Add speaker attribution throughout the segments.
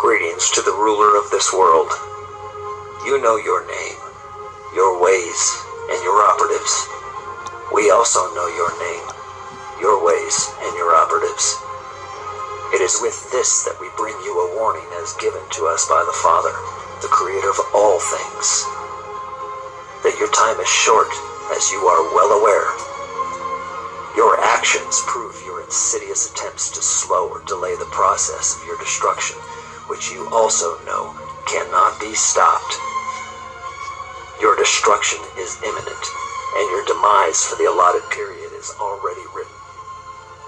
Speaker 1: Greetings to the ruler of this world. You know your name, your ways, and your operatives. We also know your name, your ways, and your operatives. It is with this that we bring you a warning as given to us by the Father, the Creator of all things, that your time is short, as you are well aware. Your actions prove your insidious attempts to slow or delay the process of your destruction, which you also know cannot be stopped. Your destruction is imminent, and your demise for the allotted period is already written.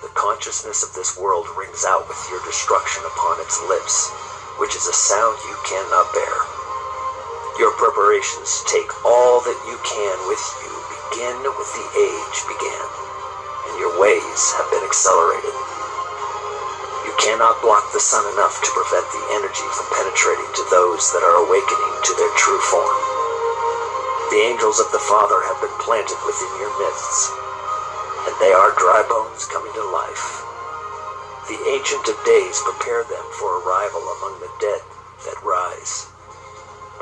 Speaker 1: The consciousness of this world rings out with your destruction upon its lips, which is a sound you cannot bear. Your preparations take all that you can with you, begin with the age began, and your ways have been accelerated. You cannot block the sun enough to prevent the energy from penetrating to those that are awakening to their true form. The angels of the Father have been planted within your midst, and they are dry bones coming to life. The Ancient of Days prepare them for arrival among the dead that rise.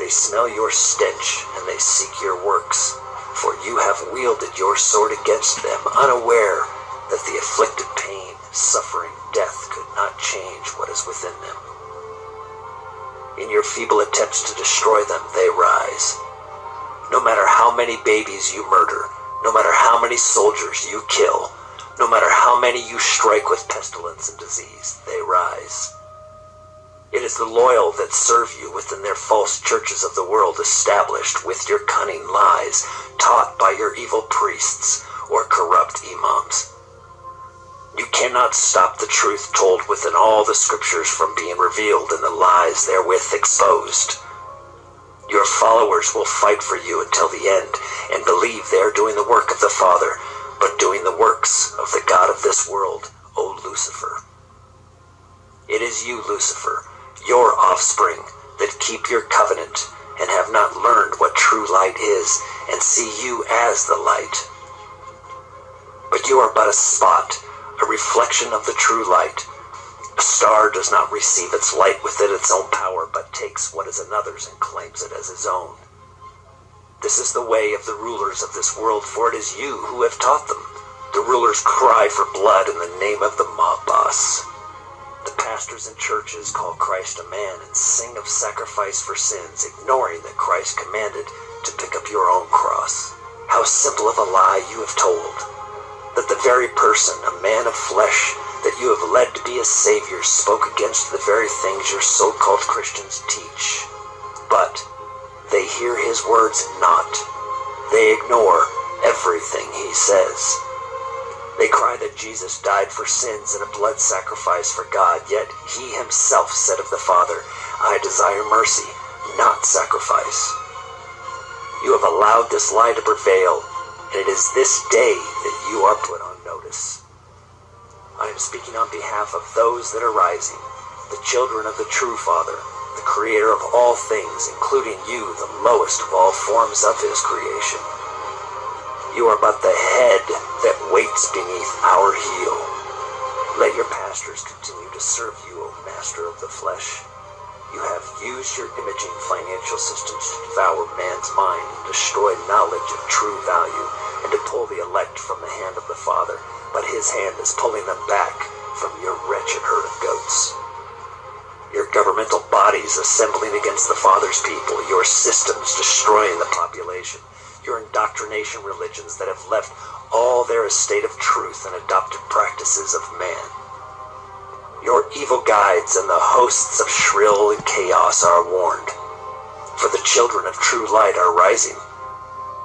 Speaker 1: They smell your stench, and they seek your works, for you have wielded your sword against them, unaware that the afflicted pain, suffering, death could not change what is within them. In your feeble attempts to destroy them, they rise. No matter how many babies you murder, no matter how many soldiers you kill, no matter how many you strike with pestilence and disease, they rise. It is the loyal that serve you within their false churches of the world, established with your cunning lies, taught by your evil priests or corrupt imams. You cannot stop the truth told within all the scriptures from being revealed and the lies therewith exposed. Your followers will fight for you until the end and believe they are doing the work of the Father, but doing the works of the God of this world, O Lucifer. It is you, Lucifer, your offspring, that keep your covenant and have not learned what true light is and see you as the light. But you are but a spot, a reflection of the true light. A star does not receive its light within its own power, but takes what is another's and claims it as his own. This is the way of the rulers of this world, for it is you who have taught them. The rulers cry for blood in the name of the mob boss. The pastors and churches call Christ a man and sing of sacrifice for sins, ignoring that Christ commanded to pick up your own cross. How simple of a lie you have told. That the very person, a man of flesh, that you have led to be a savior, spoke against the very things your so-called Christians teach. But they hear his words not. They ignore everything he says. They cry that Jesus died for sins and a blood sacrifice for God, yet he himself said of the Father, I desire mercy, not sacrifice. You have allowed this lie to prevail, and it is this day that you are put on notice. I am speaking on behalf of those that are rising, the children of the true Father, the Creator of all things, including you, the lowest of all forms of his creation. You are but the head that waits beneath our heel. Let your pastors continue to serve you, O Master of the flesh. You have used your imaging financial systems to devour man's mind and destroy knowledge of true value, and to pull the elect from the hand of the Father, but his hand is pulling them back from your wretched herd of goats. Your governmental bodies assembling against the Father's people, your systems destroying the population, your indoctrination religions that have left all their estate of truth and adopted practices of man. Your evil guides and the hosts of shrill and chaos are warned, for the children of true light are rising.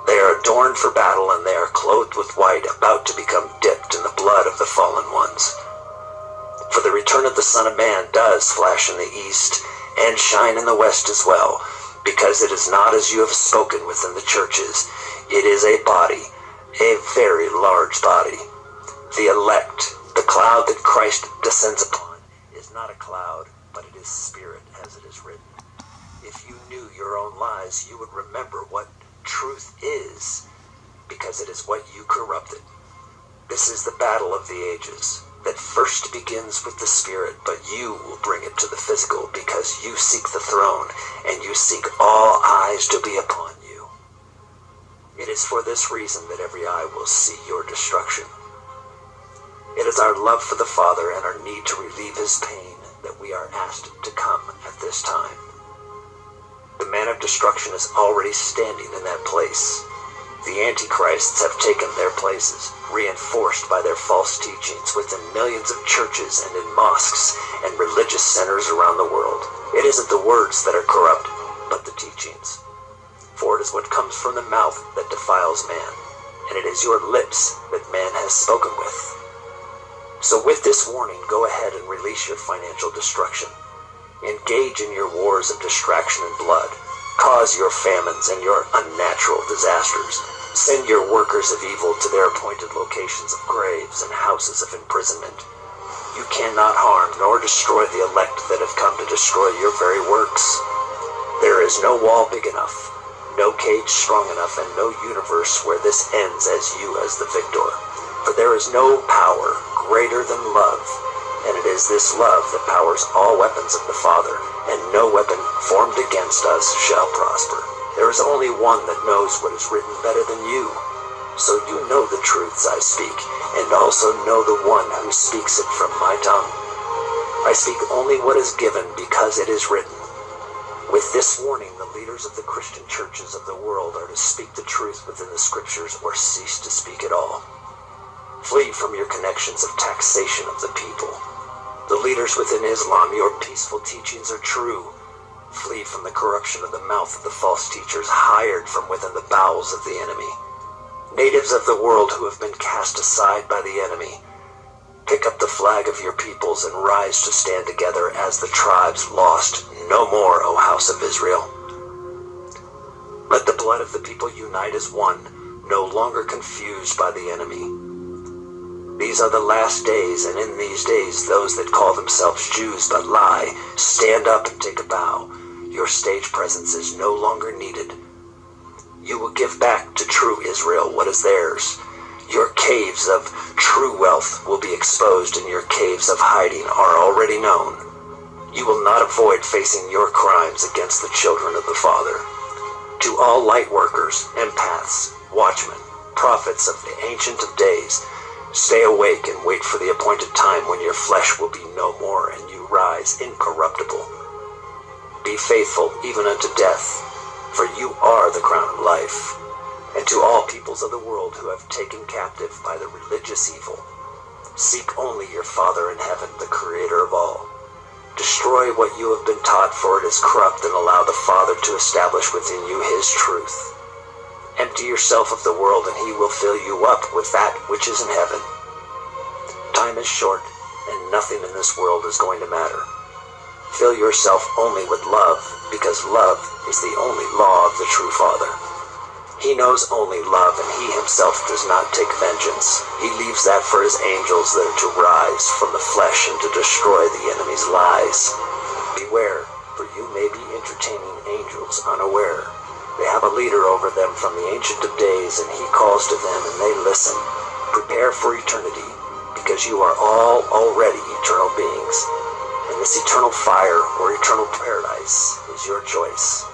Speaker 1: They are adorned for battle, and they are clothed with white, about to become dipped in the blood of the fallen ones. For the return of the Son of Man does flash in the east, and shine in the west as well, because it is not as you have spoken within the churches. It is a body, a very large body. The elect, the cloud that Christ descends upon, is not a cloud, but it is spirit, as it is written. If you knew your own lies, you would remember what truth is, because it is what you corrupted. This is the battle of the ages. that first begins with the spirit, but you will bring it to the physical because you seek the throne and you seek all eyes to be upon you. It is for this reason that every eye will see your destruction. It is our love for the Father and our need to relieve his pain that we are asked to come at this time. The man of destruction is already standing in that place. The Antichrists have taken their places, reinforced by their false teachings within millions of churches and in mosques and religious centers around the world. It isn't the words that are corrupt, but the teachings. For it is what comes from the mouth that defiles man, and it is your lips that man has spoken with. So with this warning, go ahead and release your financial destruction. Engage in your wars of distraction and blood. Cause your famines and your unnatural disasters. Send your workers of evil to their appointed locations of graves and houses of imprisonment. You cannot harm nor destroy the elect that have come to destroy your very works. There is no wall big enough, no cage strong enough, and no universe where this ends as you as the victor. For there is no power greater than love, and it is this love that powers all weapons of the Father, and no weapon formed against us shall prosper. There is only one that knows what is written better than you. So you know the truths I speak, and also know the one who speaks it from my tongue. I speak only what is given because it is written. With this warning, the leaders of the Christian churches of the world are to speak the truth within the scriptures or cease to speak at all. Flee from your connections of taxation of the people. The leaders within Islam, your peaceful teachings are true. Flee from the corruption of the mouth of the false teachers hired from within the bowels of the enemy. Natives of the world who have been cast aside by the enemy, pick up the flag of your peoples and rise to stand together as the tribes lost. No more, O house of Israel. Let the blood of the people unite as one, no longer confused by the enemy. These are the last days, and in these days those that call themselves Jews but lie, stand up and take a bow. Your stage presence is no longer needed. You will give back to true Israel what is theirs. Your caves of true wealth will be exposed, and your caves of hiding are already known. You will not avoid facing your crimes against the children of the Father. To all light workers, empaths, watchmen, prophets of the Ancient of Days, stay awake and wait for the appointed time when your flesh will be no more and you rise incorruptible. Be faithful even unto death, for you are the crown of life. And to all peoples of the world who have taken captive by the religious evil, seek only your Father in heaven, the Creator of all. Destroy what you have been taught, for it is corrupt, and allow the Father to establish within you his truth. Empty yourself of the world, and he will fill you up with that which is in heaven. Time is short, and nothing in this world is going to matter. Fill yourself only with love, because love is the only law of the true Father. He knows only love, and he himself does not take vengeance. He leaves that for his angels that are to rise from the flesh and to destroy the enemy's lies. Beware, for you may be entertaining angels unaware. They have a leader over them from the Ancient of Days, and he calls to them, and they listen. Prepare for eternity, because you are all already eternal beings, and this eternal fire or eternal paradise is your choice.